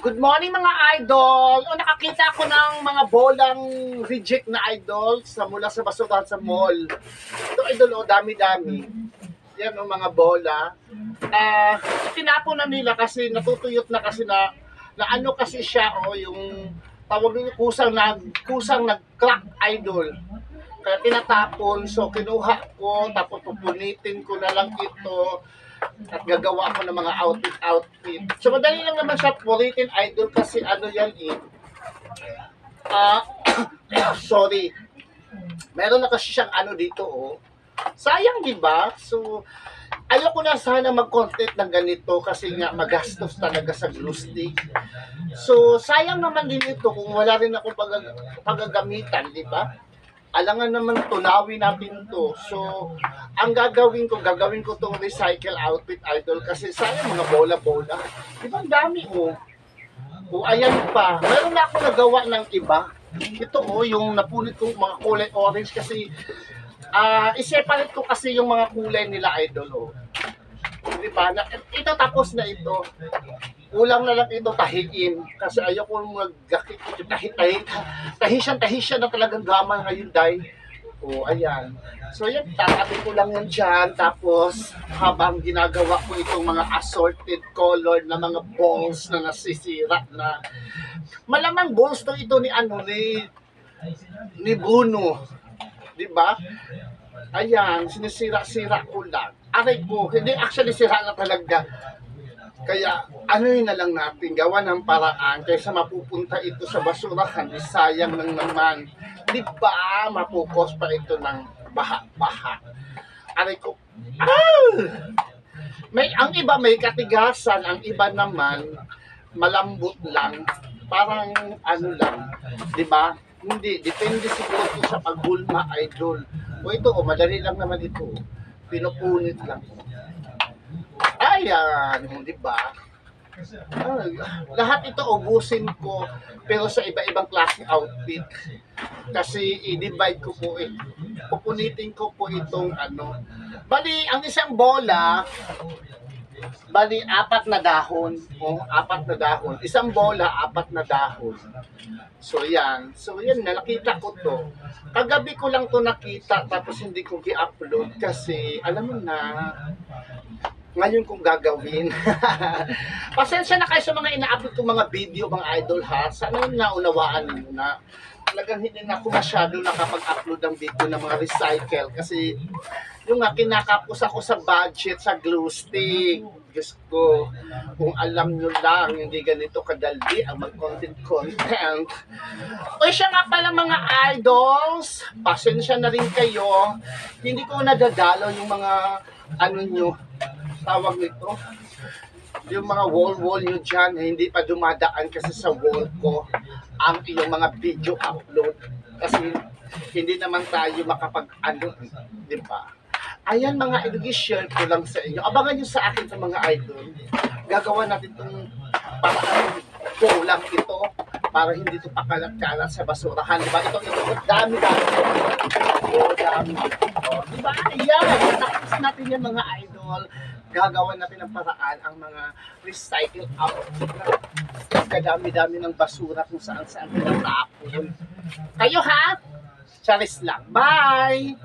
Good morning mga idol! O, nakakita ako ng mga bolang reject na idol mula sa basurahan sa mall. Ito idol, dami-dami. Yan o mga bola. Tinapon na nila kasi natutuyot na kasi na ano kasi siya yung tawag nyo kusang nag-crack idol. Kaya tinatapon, so kinuha ko, tapos pupunitin ko na lang ito at gagawa ako ng mga outfit. So madali lang naman siya punitin idol kasi ano yan sorry. Meron na kasi siyang ano dito Sayang 'di ba? So ayoko na sana mag-content ng ganito kasi nga magastos talaga sa glue stick. So sayang naman din ito kung wala rin ako paggagamitan, 'di ba? Alangan naman tunawin natin to. So, ang gagawin ko tong recycle outfit idol kasi sayang mga bola-bola. Diba ang dami ayan pa. Meron na ako nagawa ng iba. Ito yung napunit kong mga kulay orange kasi i-separate ko kasi yung mga kulay nila idol Diba? Ito tapos na ito. Kulang na lang ito tahiin kasi ayoko mag-gakit tahi siya na talagang gama ngayon dahil ayan. So yan, tatabi ko lang yan dyan tapos habang ginagawa ko itong mga assorted color na mga balls na nasisira na malamang balls to ito ni Bruno, di ba? Ayan, sinisira-sira ko lang. Aray ko, hindi actually sira na talaga. Kaya ano na lang natin, gawa ng paraan kaysa mapupunta ito sa basurahan, sayang lang naman. Di ba mapukos pa ito ng baha-baha. Aray ko, ang iba may katigasan, ang iba naman malambot lang. Parang ano lang, di ba? Hindi, depende siguro ito sa pagbulma idol. Ito madali lang naman ito. Pinupunit lang. Ayan, di ba? Lahat ito ubusin ko pero sa iba-ibang klaseng outfit. Kasi i-divide ko po pupunitin ko po itong Bali, ang isang bola, apat na dahon. Apat na dahon. Isang bola, apat na dahon. So yan nakita ko to. Kagabi ko lang to nakita tapos hindi ko i-upload kasi alam mo na ngayon kong gagawin. Pasensya na kayo sa mga ina-upload kong mga video, mga idol ha. Sana yung naunawaan niyo na talagang hindi na ako masyado nakapag-upload ng video ng mga recycle kasi yung kinakapos ako sa budget sa glue stick. Diyos ko, kung alam nyo lang, hindi ganito kadali ang mag-content. Siya nga pala mga idols, pasensya na rin kayo. Hindi ko nadadalo yung mga tawag nito, yung mga wall nyo dyan, hindi pa dumadaan kasi sa wall ko ang iyong mga video upload kasi hindi naman tayo di ba? Ayan mga idol, share ko lang sa inyo. Abangan nyo sa akin sa mga idol. Gagawa natin itong paraan kulang ito para hindi ito pakalat-kalat sa basurahan. Diba? Ito, dami. Dami. Diba? Ayan, tapos natin yan mga idol. Gagawa natin ng paraan ang mga recycle outfit na kadami-dami ng basura kung saan-saan tinatapon. Kayo ha? Charis lang. Bye!